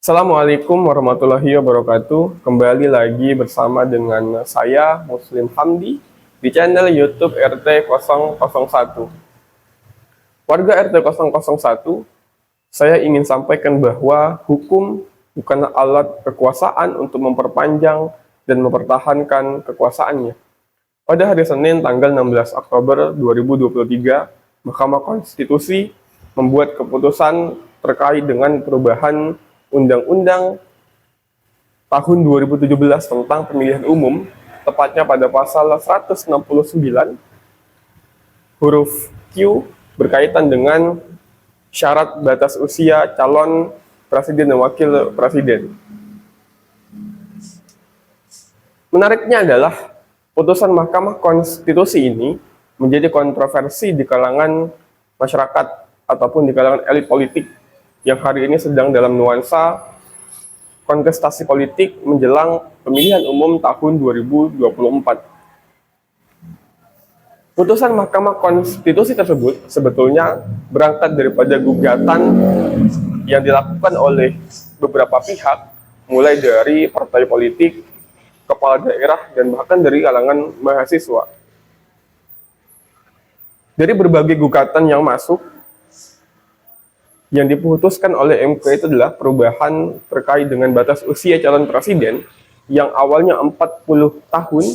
Assalamualaikum warahmatullahi wabarakatuh. Kembali lagi bersama dengan saya Muslim Hamdi di channel YouTube RT 001. Warga RT 001, saya ingin sampaikan bahwa hukum bukanlah alat kekuasaan untuk memperpanjang dan mempertahankan kekuasaannya. Pada hari Senin tanggal 16 Oktober 2023, Mahkamah Konstitusi membuat keputusan terkait dengan perubahan Undang-Undang tahun 2017 tentang pemilihan umum, tepatnya pada pasal 169 huruf Q berkaitan dengan syarat batas usia calon presiden dan wakil presiden. Menariknya adalah putusan Mahkamah Konstitusi ini menjadi kontroversi di kalangan masyarakat ataupun di kalangan elit politik yang hari ini sedang dalam nuansa kontestasi politik menjelang pemilihan umum tahun 2024. Putusan Mahkamah Konstitusi tersebut sebetulnya berangkat daripada gugatan yang dilakukan oleh beberapa pihak, mulai dari partai politik, kepala daerah, dan bahkan dari kalangan mahasiswa. Dari berbagai gugatan yang masuk, yang diputuskan oleh MK itu adalah perubahan terkait dengan batas usia calon presiden yang awalnya 40 tahun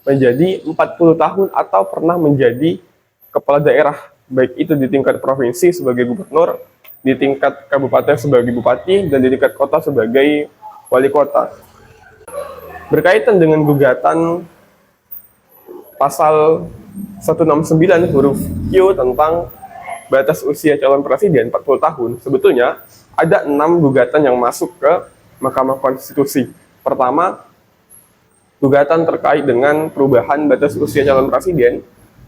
menjadi 40 tahun atau pernah menjadi kepala daerah, baik itu di tingkat provinsi sebagai gubernur, di tingkat kabupaten sebagai bupati, dan di tingkat kota sebagai wali kota. Berkaitan dengan gugatan pasal 169 huruf Q tentang batas usia calon presiden 40 tahun, sebetulnya ada 6 gugatan yang masuk ke Mahkamah Konstitusi. Pertama, gugatan terkait dengan perubahan batas usia calon presiden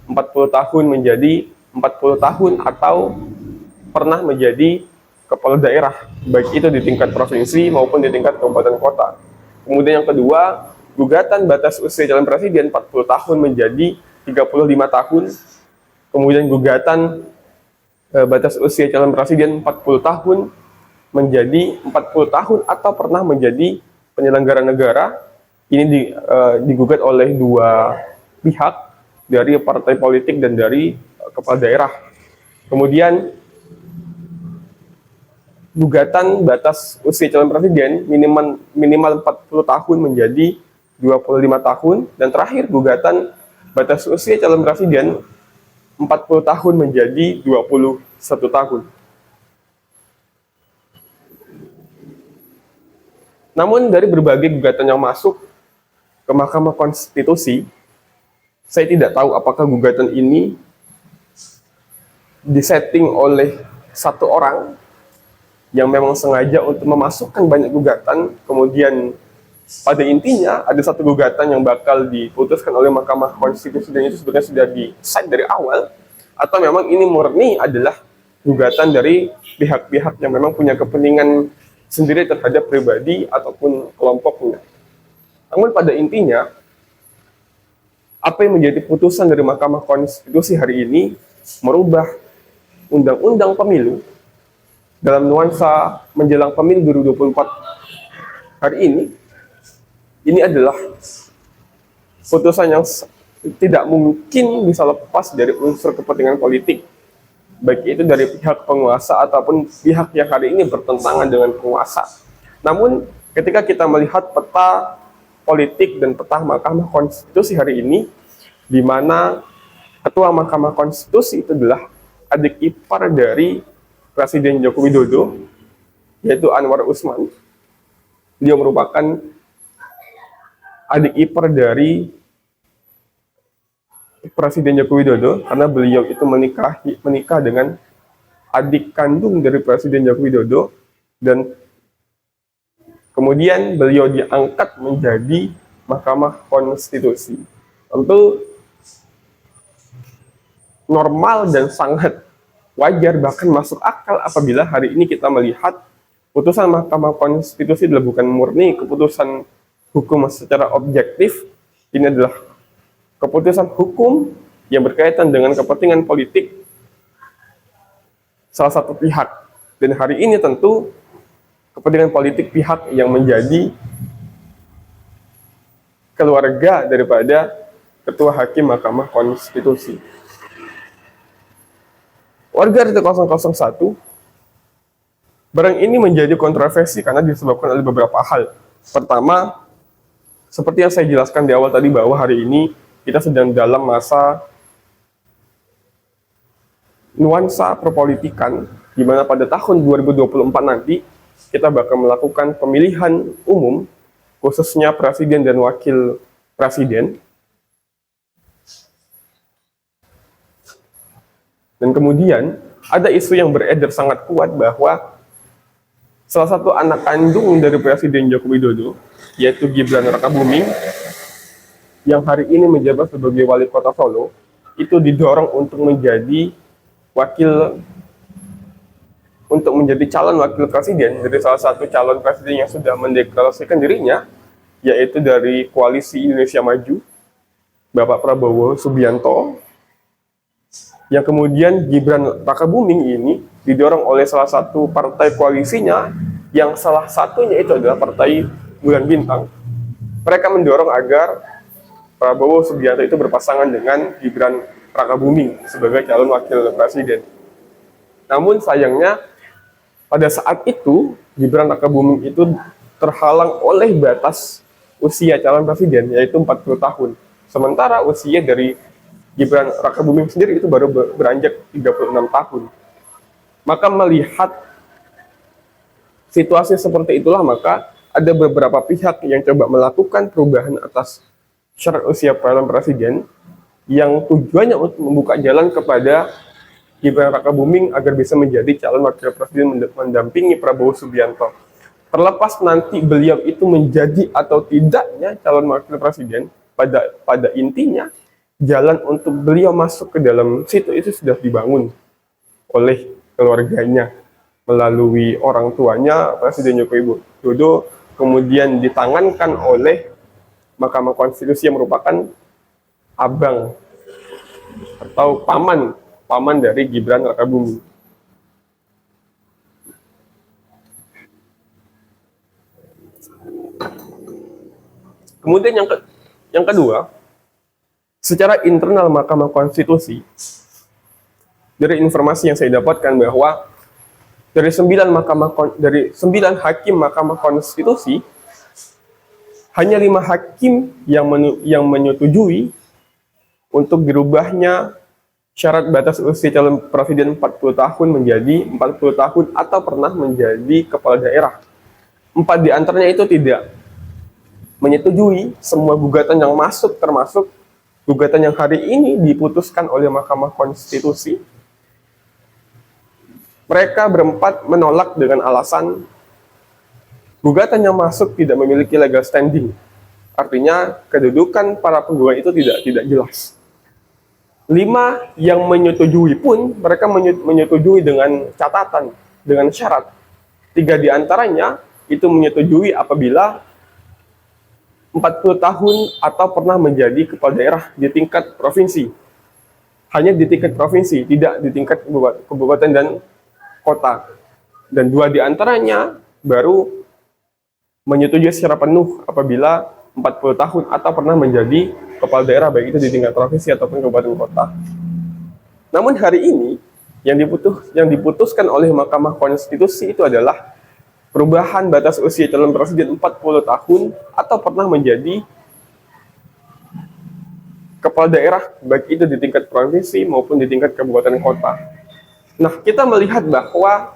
40 tahun menjadi 40 tahun atau pernah menjadi kepala daerah, baik itu di tingkat provinsi maupun di tingkat kabupaten kota. Kemudian yang kedua, gugatan batas usia calon presiden 40 tahun menjadi 35 tahun. Kemudian gugatan batas usia calon presiden 40 tahun menjadi 40 tahun atau pernah menjadi penyelenggara negara. Ini digugat oleh dua pihak, dari partai politik dan dari kepala daerah. Kemudian gugatan batas usia calon presiden minimal 40 tahun menjadi 25 tahun. Dan terakhir, gugatan batas usia calon presiden 40 tahun menjadi 21 tahun. Namun dari berbagai gugatan yang masuk ke Mahkamah Konstitusi, saya tidak tahu apakah gugatan ini disetting oleh satu orang yang memang sengaja untuk memasukkan banyak gugatan, kemudian pada intinya ada satu gugatan yang bakal diputuskan oleh Mahkamah Konstitusi dan itu sebenarnya sudah di-set dari awal, atau memang ini murni adalah gugatan dari pihak-pihak yang memang punya kepentingan sendiri terhadap pribadi ataupun kelompoknya. Namun pada intinya, apa yang menjadi putusan dari Mahkamah Konstitusi hari ini merubah Undang-Undang Pemilu dalam nuansa menjelang pemilu 2024 hari ini adalah putusan yang tidak mungkin bisa lepas dari unsur kepentingan politik, baik itu dari pihak penguasa ataupun pihak yang hari ini bertentangan dengan penguasa. Namun ketika kita melihat peta politik dan peta Mahkamah Konstitusi hari ini, di mana Ketua Mahkamah Konstitusi itu adalah adik ipar dari Presiden Joko Widodo, yaitu Anwar Usman. Dia merupakan adik ipar dari Presiden Joko Widodo karena beliau itu menikah dengan adik kandung dari Presiden Joko Widodo, dan kemudian beliau diangkat menjadi Mahkamah Konstitusi. Tentu normal dan sangat wajar, bahkan masuk akal apabila hari ini kita melihat putusan Mahkamah Konstitusi adalah bukan murni keputusan hukum secara objektif. Ini adalah keputusan hukum yang berkaitan dengan kepentingan politik salah satu pihak. Dan hari ini tentu kepentingan politik pihak yang menjadi keluarga daripada Ketua Hakim Mahkamah Konstitusi. Warga RT 001, barang ini menjadi kontroversi karena disebabkan oleh beberapa hal. Pertama, seperti yang saya jelaskan di awal tadi bahwa hari ini kita sedang dalam masa nuansa perpolitikan, di mana pada tahun 2024 nanti kita bakal melakukan pemilihan umum, khususnya presiden dan wakil presiden. Dan kemudian ada isu yang beredar sangat kuat bahwa salah satu anak kandung dari Presiden Joko Widodo, yaitu Gibran Rakabuming, yang hari ini menjabat sebagai wali kota Solo, itu didorong untuk menjadi calon wakil presiden dari salah satu calon presiden yang sudah mendeklarasikan dirinya, yaitu dari Koalisi Indonesia Maju, Bapak Prabowo Subianto, yang kemudian Gibran Rakabuming ini didorong oleh salah satu partai koalisinya, yang salah satunya itu adalah Partai Bulan Bintang. Mereka mendorong agar Prabowo Subianto itu berpasangan dengan Gibran Rakabuming sebagai calon wakil presiden. Namun sayangnya pada saat itu Gibran Rakabuming itu terhalang oleh batas usia calon presiden, yaitu 40 tahun. Sementara usia dari Gibran Rakabuming sendiri itu baru beranjak 36 tahun. Maka melihat situasi seperti itulah, maka ada beberapa pihak yang coba melakukan perubahan atas syarat usia calon presiden yang tujuannya untuk membuka jalan kepada Gibran Rakabuming agar bisa menjadi calon wakil presiden mendampingi Prabowo Subianto. Terlepas nanti beliau itu menjadi atau tidaknya calon wakil presiden, pada intinya jalan untuk beliau masuk ke dalam situ itu sudah dibangun oleh keluarganya melalui orang tuanya Presiden Joko Widodo, kemudian ditangankan oleh Mahkamah Konstitusi yang merupakan abang atau paman dari Gibran Rakabuming. Kemudian yang kedua, secara internal Mahkamah Konstitusi, dari informasi yang saya dapatkan bahwa dari 9 hakim Mahkamah Konstitusi, hanya 5 hakim yang menyetujui untuk dirubahnya syarat batas usia calon presiden 40 tahun menjadi 40 tahun atau pernah menjadi kepala daerah. 4 di antaranya itu tidak menyetujui semua gugatan yang masuk, termasuk gugatan yang hari ini diputuskan oleh Mahkamah Konstitusi. Mereka berempat menolak dengan alasan gugatan yang masuk tidak memiliki legal standing. Artinya kedudukan para penggugat itu tidak jelas. 5 yang menyetujui pun mereka menyetujui dengan catatan, dengan syarat. 3 di antaranya itu menyetujui apabila 40 tahun atau pernah menjadi kepala daerah di tingkat provinsi. Hanya di tingkat provinsi, tidak di tingkat kabupaten dan kota. Dan 2 di antaranya baru menyetujui secara penuh apabila 40 tahun atau pernah menjadi kepala daerah, baik itu di tingkat provinsi ataupun kabupaten kota. Namun hari ini yang diputuskan oleh Mahkamah Konstitusi itu adalah perubahan batas usia calon presiden 40 tahun atau pernah menjadi kepala daerah, baik itu di tingkat provinsi maupun di tingkat kabupaten kota. Nah, kita melihat bahwa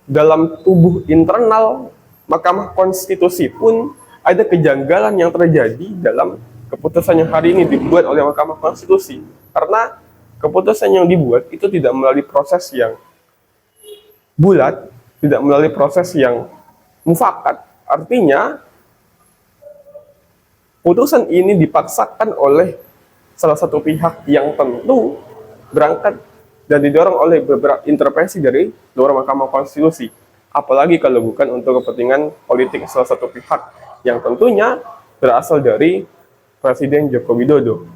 dalam tubuh internal Mahkamah Konstitusi pun ada kejanggalan yang terjadi dalam keputusan yang hari ini dibuat oleh Mahkamah Konstitusi. Karena keputusan yang dibuat itu tidak melalui proses yang bulat, tidak melalui proses yang mufakat. Artinya, putusan ini dipaksakan oleh salah satu pihak yang tentu berangkat dan didorong oleh beberapa intervensi dari luar Mahkamah Konstitusi. Apalagi kalau bukan untuk kepentingan politik salah satu pihak yang tentunya berasal dari Presiden Joko Widodo.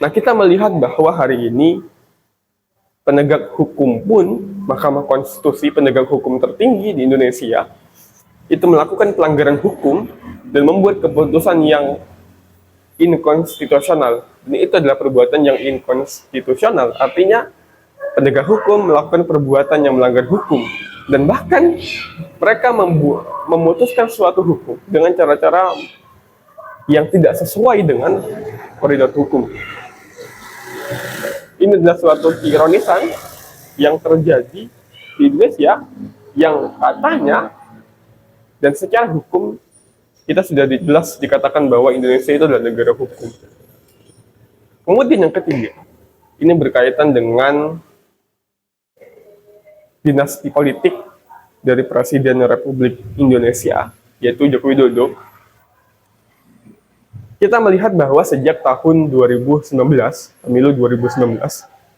Nah, kita melihat bahwa hari ini penegak hukum pun Mahkamah Konstitusi, penegak hukum tertinggi di Indonesia, itu melakukan pelanggaran hukum dan membuat keputusan yang inkonstitusional. Ini itu adalah perbuatan yang inkonstitusional. Artinya penegak hukum melakukan perbuatan yang melanggar hukum, dan bahkan mereka memutuskan suatu hukum dengan cara-cara yang tidak sesuai dengan koridor hukum. Ini adalah suatu keironisan yang terjadi di Indonesia, yang katanya dan secara hukum kita sudah jelas dikatakan bahwa Indonesia itu adalah negara hukum. Kemudian yang ketiga, ini berkaitan dengan dinasti politik dari Presiden Republik Indonesia, yaitu Joko Widodo. Kita melihat bahwa sejak tahun 2019, pemilu 2019,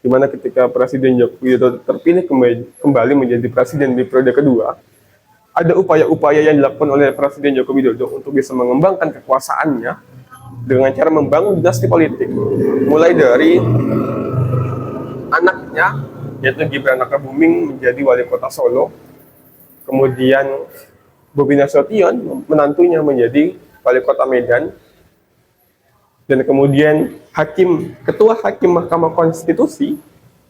di mana ketika Presiden Joko Widodo terpilih kembali menjadi presiden di periode kedua, ada upaya-upaya yang dilakukan oleh Presiden Joko Widodo untuk bisa mengembangkan kekuasaannya dengan cara membangun dinasti politik, mulai dari anaknya, yaitu Gibran Rakabuming menjadi wali kota Solo, kemudian Bobi Nasution, menantunya, menjadi wali kota Medan, dan kemudian ketua hakim Mahkamah Konstitusi,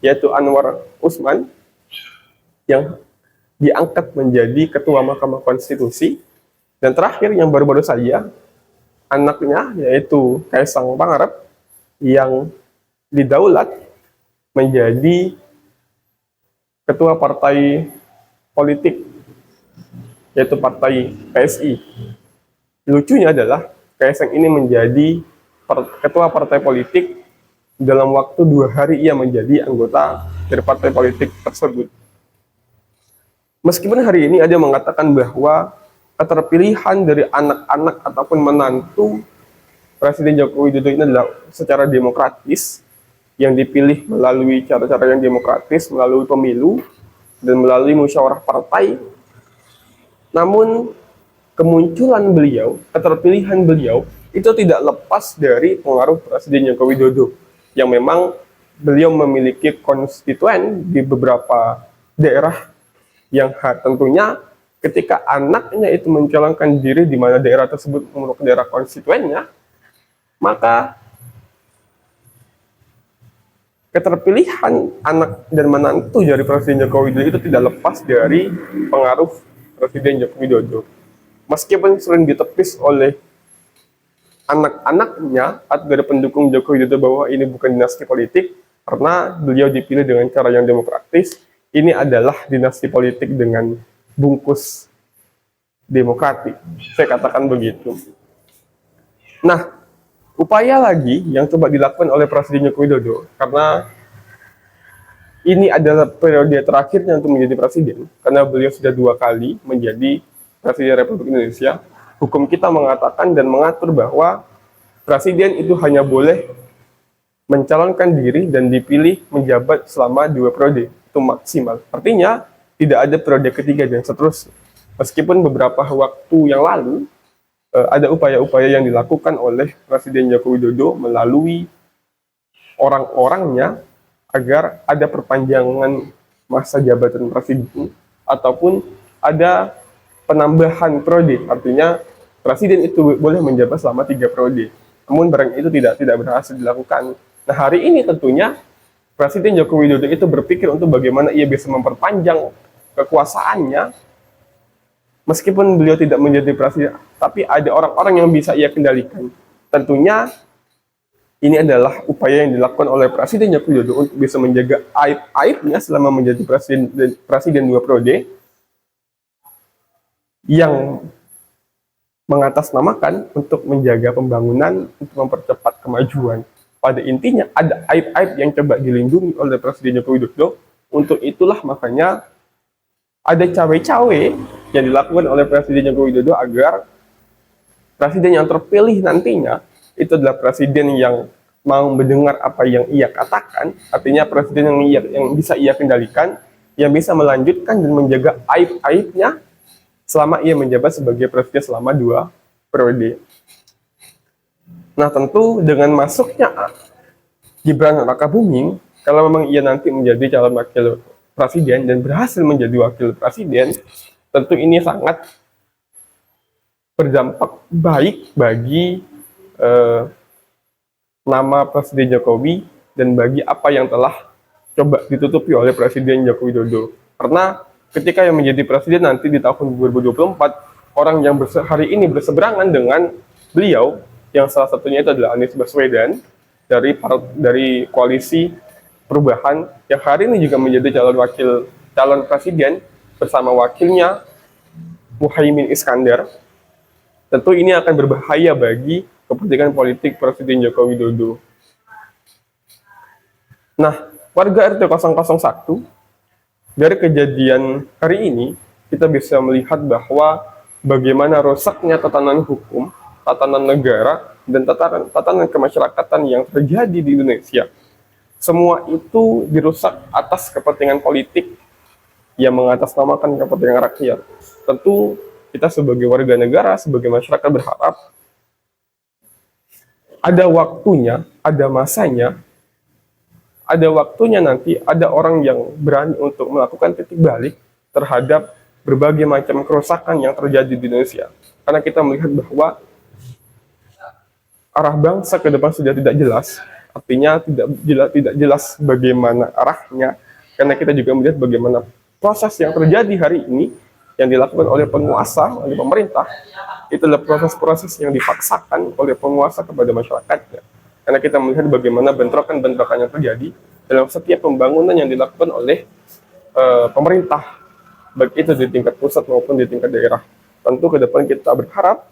yaitu Anwar Usman, yang diangkat menjadi ketua Mahkamah Konstitusi, dan terakhir yang baru-baru saja anaknya, yaitu Kaisang Pangarep, yang didaulat menjadi ketua partai politik, yaitu partai PSI. Lucunya adalah Kaisang ini menjadi ketua partai politik, dalam waktu 2 hari ia menjadi anggota dari partai politik tersebut. Meskipun hari ini ada yang mengatakan bahwa keterpilihan dari anak-anak ataupun menantu Presiden Joko Widodo ini adalah secara demokratis, yang dipilih melalui cara-cara yang demokratis, melalui pemilu dan melalui musyawarah partai. Namun kemunculan beliau, keterpilihan beliau, itu tidak lepas dari pengaruh Presiden Joko Widodo, yang memang beliau memiliki konstituen di beberapa daerah, yang tentunya ketika anaknya itu mencalonkan diri di mana daerah tersebut merupakan daerah konstituennya, maka keterpilihan anak dan menantu dari Presiden Joko Widodo itu tidak lepas dari pengaruh Presiden Joko Widodo. Meskipun sering ditepis oleh anak-anaknya atau dari pendukung Joko Widodo bahwa ini bukan dinasti politik karena beliau dipilih dengan cara yang demokratis, ini adalah dinasti politik dengan bungkus demokratik. Saya katakan begitu. Nah, upaya lagi yang coba dilakukan oleh Presiden Joko Widodo, karena ini adalah periode terakhirnya untuk menjadi presiden, karena beliau sudah 2 kali menjadi Presiden Republik Indonesia. Hukum kita mengatakan dan mengatur bahwa presiden itu hanya boleh mencalonkan diri dan dipilih menjabat selama 2 periode, itu maksimal. Artinya tidak ada periode ketiga dan seterusnya. Meskipun beberapa waktu yang lalu ada upaya-upaya yang dilakukan oleh Presiden Joko Widodo melalui orang-orangnya agar ada perpanjangan masa jabatan presiden ataupun ada penambahan periode, artinya presiden itu boleh menjabat selama 3 periode. Namun barang itu tidak berhasil dilakukan. Nah, hari ini tentunya Presiden Joko Widodo itu berpikir untuk bagaimana ia bisa memperpanjang kekuasaannya, meskipun beliau tidak menjadi presiden, tapi ada orang-orang yang bisa ia kendalikan. Tentunya ini adalah upaya yang dilakukan oleh Presiden Joko Widodo untuk bisa menjaga aib-aibnya selama menjadi presiden 2 periode, yang mengatasnamakan untuk menjaga pembangunan, untuk mempercepat kemajuan. Pada intinya ada aib-aib yang coba dilindungi oleh Presiden Joko Widodo. Untuk itulah makanya ada cawe-cawe yang dilakukan oleh Presiden Joko Widodo agar presiden yang terpilih nantinya itu adalah presiden yang mau mendengar apa yang ia katakan, artinya presiden yang bisa ia kendalikan, yang bisa melanjutkan dan menjaga aib-aibnya selama ia menjabat sebagai presiden selama 2 periode. Nah, tentu dengan masuknya Gibran Rakabuming, kalau memang ia nanti menjadi calon wakil presiden dan berhasil menjadi wakil presiden, tentu ini sangat berdampak baik bagi nama Presiden Jokowi dan bagi apa yang telah coba ditutupi oleh Presiden Joko Widodo. Karena ketika yang menjadi presiden nanti di tahun 2024, orang yang hari ini berseberangan dengan beliau, yang salah satunya itu adalah Anies Baswedan dari koalisi perubahan, yang hari ini juga menjadi calon presiden bersama wakilnya Muhaimin Iskandar. Tentu ini akan berbahaya bagi kepentingan politik Presiden Joko Widodo. Nah, warga RT 001 dari kejadian hari ini, kita bisa melihat bahwa bagaimana rusaknya tatanan hukum, tatanan negara, dan tatanan kemasyarakatan yang terjadi di Indonesia. Semua itu dirusak atas kepentingan politik yang mengatasnamakan kepentingan rakyat. Tentu kita sebagai warga negara, sebagai masyarakat berharap ada waktunya, ada masanya, ada waktunya nanti ada orang yang berani untuk melakukan titik balik terhadap berbagai macam kerusakan yang terjadi di Indonesia. Karena kita melihat bahwa arah bangsa ke depan sudah tidak jelas, artinya tidak jelas bagaimana arahnya, karena kita juga melihat bagaimana proses yang terjadi hari ini yang dilakukan oleh penguasa, oleh pemerintah, itu adalah proses-proses yang dipaksakan oleh penguasa kepada masyarakatnya. Karena kita melihat bagaimana bentrokan-bentrokan yang terjadi dalam setiap pembangunan yang dilakukan oleh pemerintah, baik itu di tingkat pusat maupun di tingkat daerah. Tentu ke depan kita berharap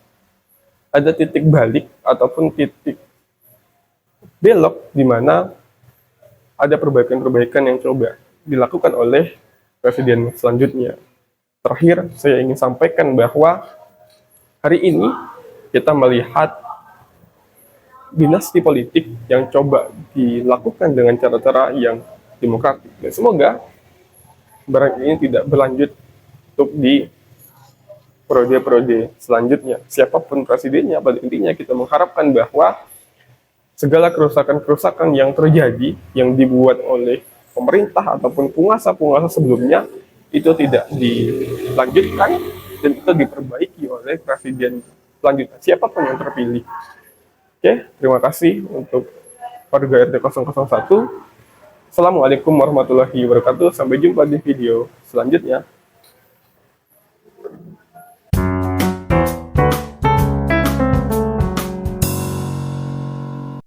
ada titik balik ataupun titik belok di mana ada perbaikan-perbaikan yang coba dilakukan oleh presiden selanjutnya. Terakhir, saya ingin sampaikan bahwa hari ini kita melihat dinasti politik yang coba dilakukan dengan cara-cara yang demokratik. Dan semoga barang ini tidak berlanjut untuk di periode-periode selanjutnya. Siapapun presidennya, pada intinya kita mengharapkan bahwa segala kerusakan-kerusakan yang terjadi, yang dibuat oleh pemerintah ataupun penguasa-penguasa sebelumnya, itu tidak dilanjutkan dan itu diperbaiki oleh presiden selanjutnya, siapapun yang terpilih. Oke, terima kasih untuk warga RT 001. Assalamualaikum warahmatullahi wabarakatuh. Sampai jumpa di video selanjutnya.